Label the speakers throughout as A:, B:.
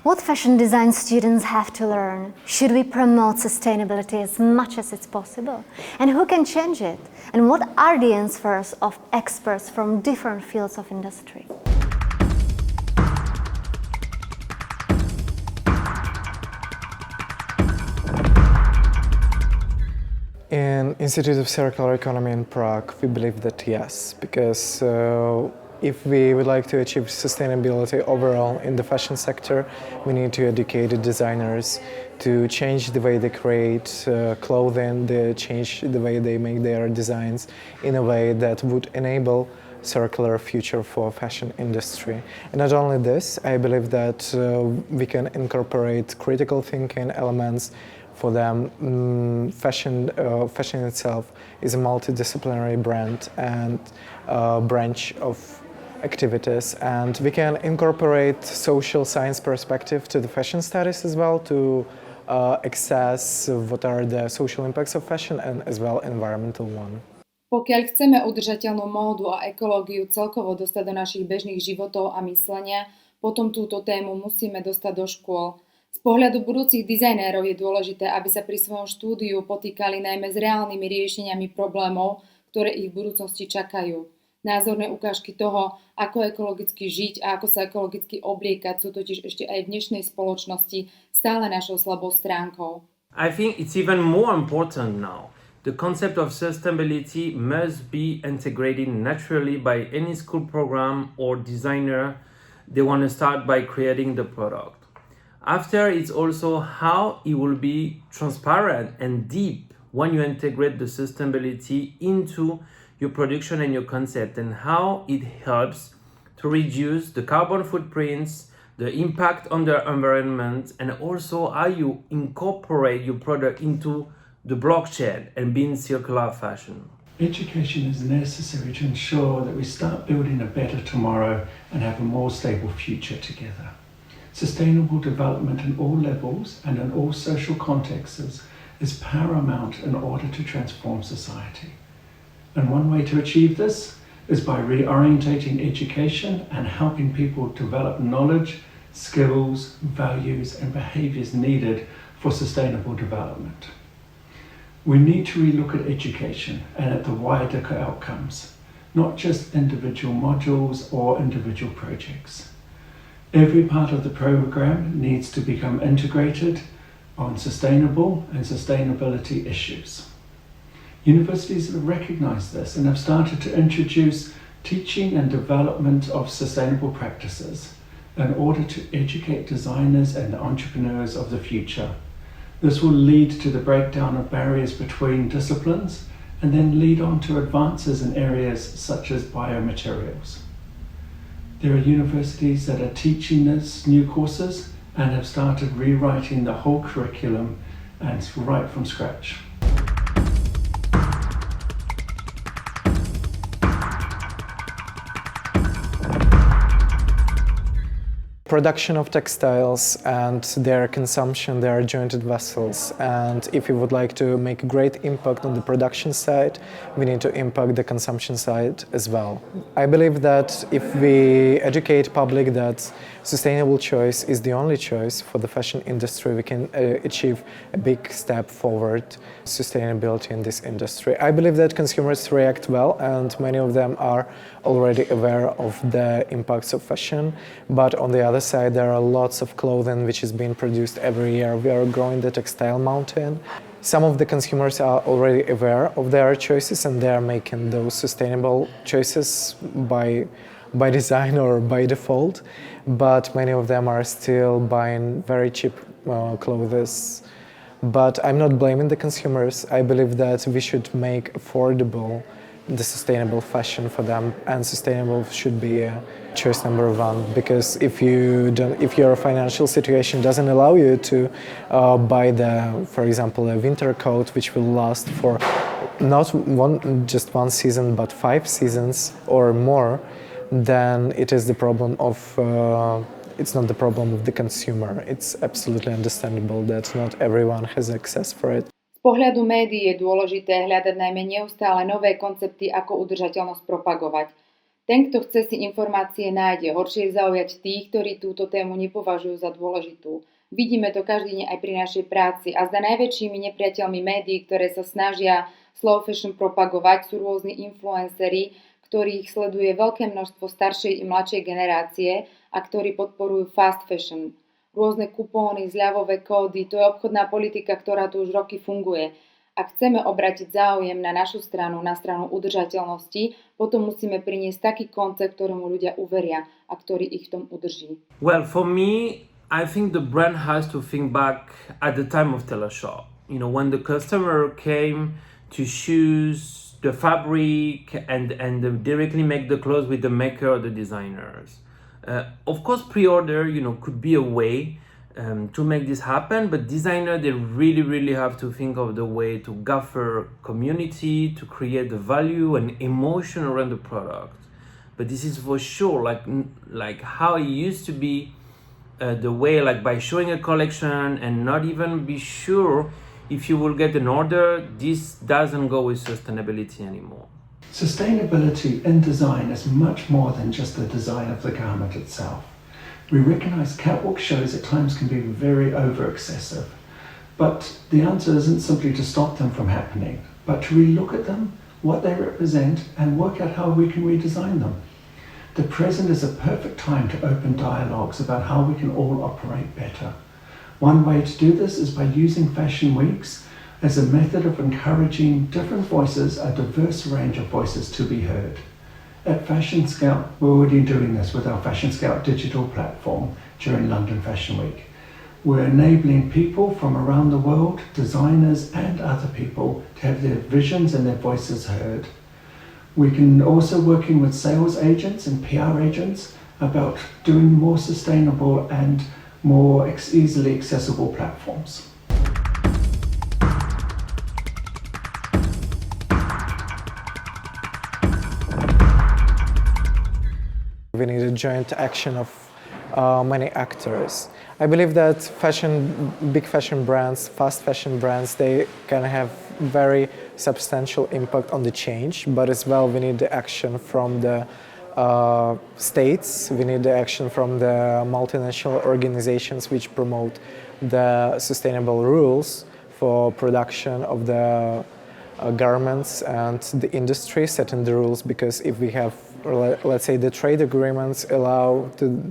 A: What fashion design students have to learn? Should we promote sustainability as much as it's possible? And who can change it? And what are the answers of experts from different fields of industry?
B: In Institute of Circular Economy in Prague, we believe that yes, because if we would like to achieve sustainability overall in the fashion sector, we need to educate the designers to change the way they create clothing, to change the way they make their designs in a way that would enable circular future for fashion industry. And not only this, I believe that we can incorporate critical thinking elements for them. Fashion itself is a multidisciplinary brand and branch of activities, and we can incorporate social science perspective to the fashion studies as well to assess what are the social impacts of fashion and as well environmental one.
C: Pokiaľ chceme udržateľnú módu a ekológiu celkovo dostať do našich bežných životov a myslenia, potom túto tému musíme dostať do škôl. Z pohľadu budúcich dizajnérov je dôležité, aby sa pri svojom štúdiu potýkali najmä s reálnymi riešeniami problémov, ktoré ich v budúcnosti čakajú. Názorné ukážky toho, ako ekologicky žiť a ako sa ekologicky obliekať, sú totiž ešte aj v dnešnej spoločnosti stále našou slabou stránkou.
D: I think it's even more important now. The concept of sustainability must be integrated naturally by any school program or designer they want to start by creating the product. After, it's also how it will be transparent and deep when you integrate the sustainability into your production and your concept, and how it helps to reduce the carbon footprints, the impact on the environment, and also how you incorporate your product into the blockchain and being circular fashion.
E: Education is necessary to ensure that we start building a better tomorrow and have a more stable future together. Sustainable development in all levels and in all social contexts is paramount in order to transform society. And one way to achieve this is by reorientating education and helping people develop knowledge, skills, values, and behaviors needed for sustainable development. We need to relook at education and at the wider outcomes, not just individual modules or individual projects. Every part of the program needs to become integrated on sustainable and sustainability issues. Universities have recognized this and have started to introduce teaching and development of sustainable practices in order to educate designers and entrepreneurs of the future. This will lead to the breakdown of barriers between disciplines and then lead on to advances in areas such as biomaterials. There are universities that are teaching this new courses and have started rewriting the whole curriculum and right from scratch.
B: Production of textiles and their consumption, they are jointed vessels, and if we would like to make a great impact on the production side, we need to impact the consumption side as well. I believe that if we educate public that sustainable choice is the only choice for the fashion industry, we can achieve a big step forward sustainability in this industry. I believe that consumers react well, and many of them are already aware of the impacts of fashion, but on the other side there are lots of clothing which is being produced every year. We are growing the textile mountain. Some of the consumers are already aware of their choices and they are making those sustainable choices by design or by default, but many of them are still buying very cheap clothes. But I'm not blaming the consumers. I believe that we should make affordable the sustainable fashion for them, and sustainable should be choice number one, because if your financial situation doesn't allow you to buy for example, a winter coat which will last for not just one season but 5 seasons or more, then it is the problem of it's not the problem of the consumer. It's absolutely understandable that not everyone has access for it.
C: Z pohľadu médií je dôležité hľadať najmä neustále nové koncepty, ako udržateľnosť propagovať. Ten, kto chce, si informácie nájde. Horšie je zaujať tých, ktorí túto tému nepovažujú za dôležitú. Vidíme to každý deň aj pri našej práci a zda najväčšími nepriateľmi médií, ktoré sa snažia slow fashion propagovať, sú rôzni influenceri, ktorých sleduje veľké množstvo staršej i mladšej generácie a ktorí podporujú fast fashion. Rôzne kupóny, zľavové kódy, to je obchodná politika, ktorá tu už roky funguje. Ak chceme obrátiť záujem na našu stranu, na stranu udržateľnosti, potom musíme priniesť taký koncept, ktorému ľudia uveria a ktorý ich v tom udrží.
D: Well, for me, I think the brand has to think back at the time of teleshop. You know, when the customer came to choose the fabric and directly make the clothes with the maker or the designers. Of course, pre-order, you know, could be a way to make this happen, but designer, they really have to think of the way to gather community, to create the value and emotion around the product. But this is for sure like how it used to be the way, like by showing a collection and not even be sure if you will get an order. This doesn't go with sustainability anymore.
E: Sustainability in design is much more than just the design of the garment itself. We recognise catwalk shows at times can be very over-excessive, but the answer isn't simply to stop them from happening, but to relook at them, what they represent, and work out how we can redesign them. The present is a perfect time to open dialogues about how we can all operate better. One way to do this is by using fashion weeks as a method of encouraging different voices, a diverse range of voices to be heard. At Fashion Scout, we're already doing this with our Fashion Scout digital platform during London Fashion Week. We're enabling people from around the world, designers and other people, to have their visions and their voices heard. We can also working with sales agents and PR agents about doing more sustainable and more easily accessible platforms.
B: We need a joint action of many actors. I believe that big fashion brands, fast fashion brands, they can have very substantial impact on the change, but as well we need the action from the states, we need the action from the multinational organizations which promote the sustainable rules for production of the garments, and the industry setting the rules, because if we have, let's say, the trade agreements allow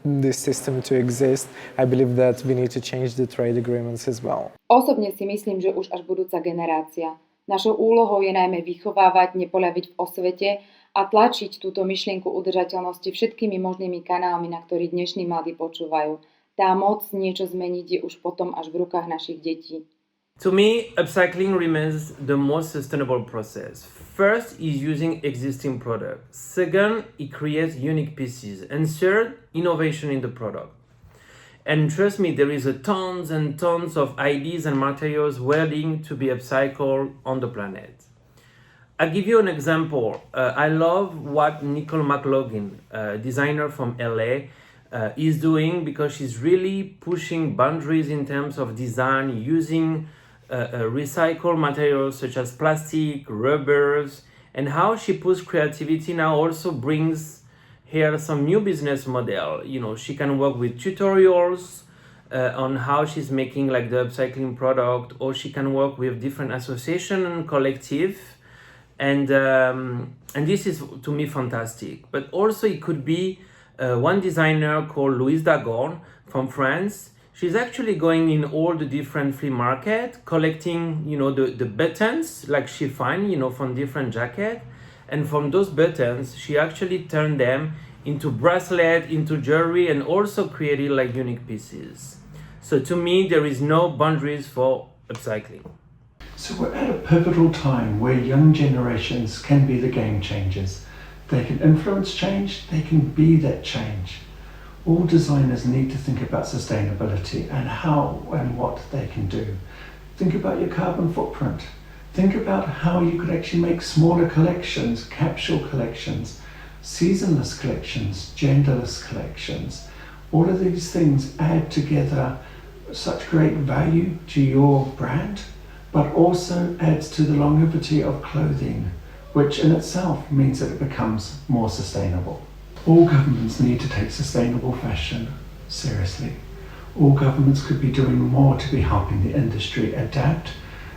B: this system to exist, I believe that we need to change the trade agreements as well.
C: Osobne si myslím, že už až budúca generácia. Našou úlohou je najmä vychovávať, nepoľaviť v osvete a tlačiť túto myšlienku udržateľnosti všetkými možnými kanálmi, na ktorých dnešní mladí počúvajú. Tá moc niečo zmeniť je už potom až v rukách našich detí.
D: To me, upcycling remains the most sustainable process. First is using existing products. Second, it creates unique pieces. And third, innovation in the product. And trust me, there is tons and tons of ideas and materials waiting to be upcycled on the planet. I'll give you an example. I love what Nicole McLaughlin, designer from LA, is doing, because she's really pushing boundaries in terms of design, using recycled materials such as plastic, rubbers, and how she puts creativity now also brings here some new business model. You know, she can work with tutorials on how she's making like the upcycling product, or she can work with different association and collective, and this is to me fantastic. But also it could be one designer called Louise Dagorn from France. She's actually going in all the different flea market, collecting, you know, the buttons like she find, you know, from different jacket. And from those buttons, she actually turned them into bracelet, into jewelry, and also created like unique pieces. So to me, there is no boundaries for upcycling.
E: So we're at a pivotal time where young generations can be the game changers. They can influence change, they can be that change. All designers need to think about sustainability and how and what they can do. Think about your carbon footprint. Think about how you could actually make smaller collections, capsule collections, seasonless collections, genderless collections. All of these things add together such great value to your brand, but also adds to the longevity of clothing which in itself means that it becomes more sustainable. All governments need to take sustainable fashion seriously. All governments could be doing more to be helping the industry adapt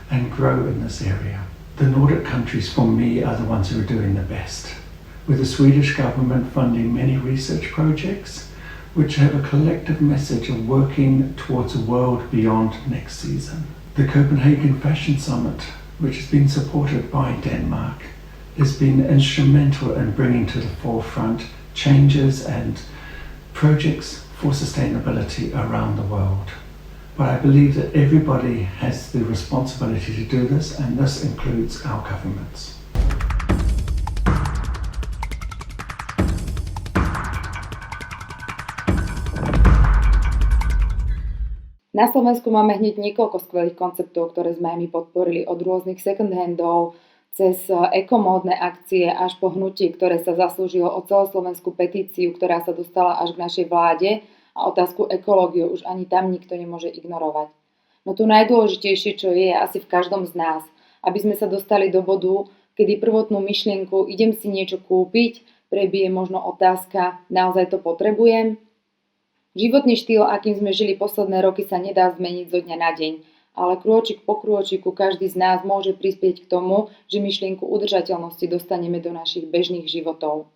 E: and grow in this area. The Nordic countries, for me, are the ones who are doing the best, with the Swedish government funding many research projects which have a collective message of working towards a world beyond next season. The Copenhagen Fashion Summit, which has been supported by Denmark, has been instrumental in bringing to the forefront changes and projects for sustainability around the world. But I believe that everybody has the responsibility to do this, and this includes our governments.
C: Na Slovensku máme hneď niekoľko skvelých konceptov, ktoré sme aj my podporili, od rôznych second handov, cez ekomódne akcie až po hnutie, ktoré sa zaslúžilo o celoslovenskú petíciu, ktorá sa dostala až k našej vláde, a otázku ekológie už ani tam nikto nemôže ignorovať. No to najdôležitejšie, čo je asi v každom z nás, aby sme sa dostali do bodu, kedy prvotnú myšlienku idem si niečo kúpiť, prebije možno otázka, naozaj to potrebujem? Životný štýl, akým sme žili posledné roky, sa nedá zmeniť zo dňa na deň, ale krôčik po krôčiku každý z nás môže prispieť k tomu, že myšlienku udržateľnosti dostaneme do našich bežných životov.